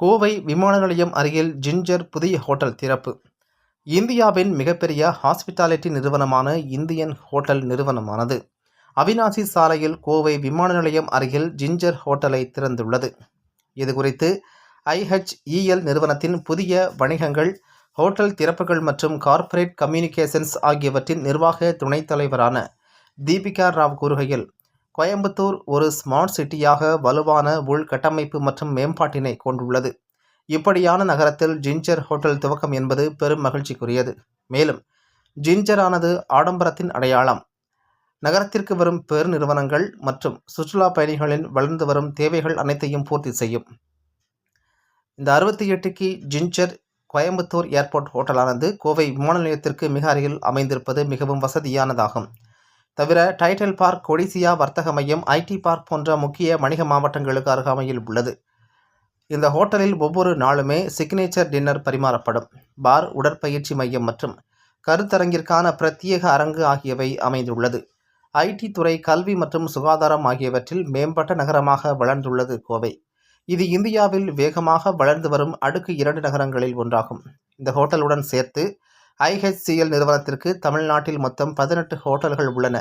கோவை விமான நிலையம் அருகில் ஜிஞ்சர் புதிய ஹோட்டல் திறப்பு. இந்தியாவின் மிகப்பெரிய ஹாஸ்பிட்டாலிட்டி நிறுவனமான இந்தியன் ஹோட்டல் நிறுவனமானது அவிநாசி சாலையில் கோவை விமான நிலையம் அருகில் ஜிஞ்சர் ஹோட்டலை திறந்துள்ளது. இதுகுறித்து IHEL நிறுவனத்தின் புதிய வணிகங்கள், ஹோட்டல் திறப்புகள் மற்றும் கார்ப்பரேட் கம்யூனிகேஷன்ஸ் ஆகியவற்றின் நிர்வாக துணைத் தலைவரான தீபிகா ராவ் கூறுகையில், கோயம்புத்தூர் ஒரு ஸ்மார்ட் சிட்டியாக வலுவான உள்கட்டமைப்பு மற்றும் மேம்பாட்டினை கொண்டுள்ளது. இப்படியான நகரத்தில் ஜிஞ்சர் ஹோட்டல் துவக்கம் என்பது பெரும் மகிழ்ச்சிக்குரியது. மேலும் ஜிஞ்சரானது ஆடம்பரத்தின் அடையாளம். நகரத்திற்கு வரும் பெருநிறுவனங்கள் மற்றும் சுற்றுலா பயணிகளின் வளர்ந்து வரும் தேவைகள் அனைத்தையும் பூர்த்தி செய்யும். இந்த 68 கி ஜிஞ்சர் கோயம்புத்தூர் ஏர்போர்ட் ஹோட்டலானது கோவை விமான நிலையத்திற்கு மிக அருகில் அமைந்திருப்பது மிகவும் வசதியானதாகும். தவிர டைட்டில் பார்க், கொடிசியா வர்த்தக மையம், IT பார்க் போன்ற முக்கிய வணிக மாவட்டங்களுக்கு அருகாமையில் உள்ளது. இந்த ஹோட்டலில் ஒவ்வொரு நாளுமே சிக்னேச்சர் டின்னர் பரிமாறப்படும். பார், உடற்பயிற்சி மையம் மற்றும் கருத்தரங்கிற்கான பிரத்யேக அரங்கு ஆகியவை அமைந்துள்ளது. IT துறை, கல்வி மற்றும் சுகாதாரம் ஆகியவற்றில் மேம்பட்ட நகரமாக வளர்ந்துள்ளது கோவை. இது இந்தியாவில் வேகமாக வளர்ந்து வரும் அடுக்கு 2 நகரங்களில் ஒன்றாகும். இந்த ஹோட்டலுடன் சேர்த்து IHCL நிறுவனத்திற்கு தமிழ்நாட்டில் மொத்தம் 18 ஹோட்டல்கள் உள்ளன.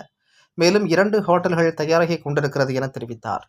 மேலும் 2 ஹோட்டல்கள் தயாராகி கொண்டிருக்கிறது என தெரிவித்தார்.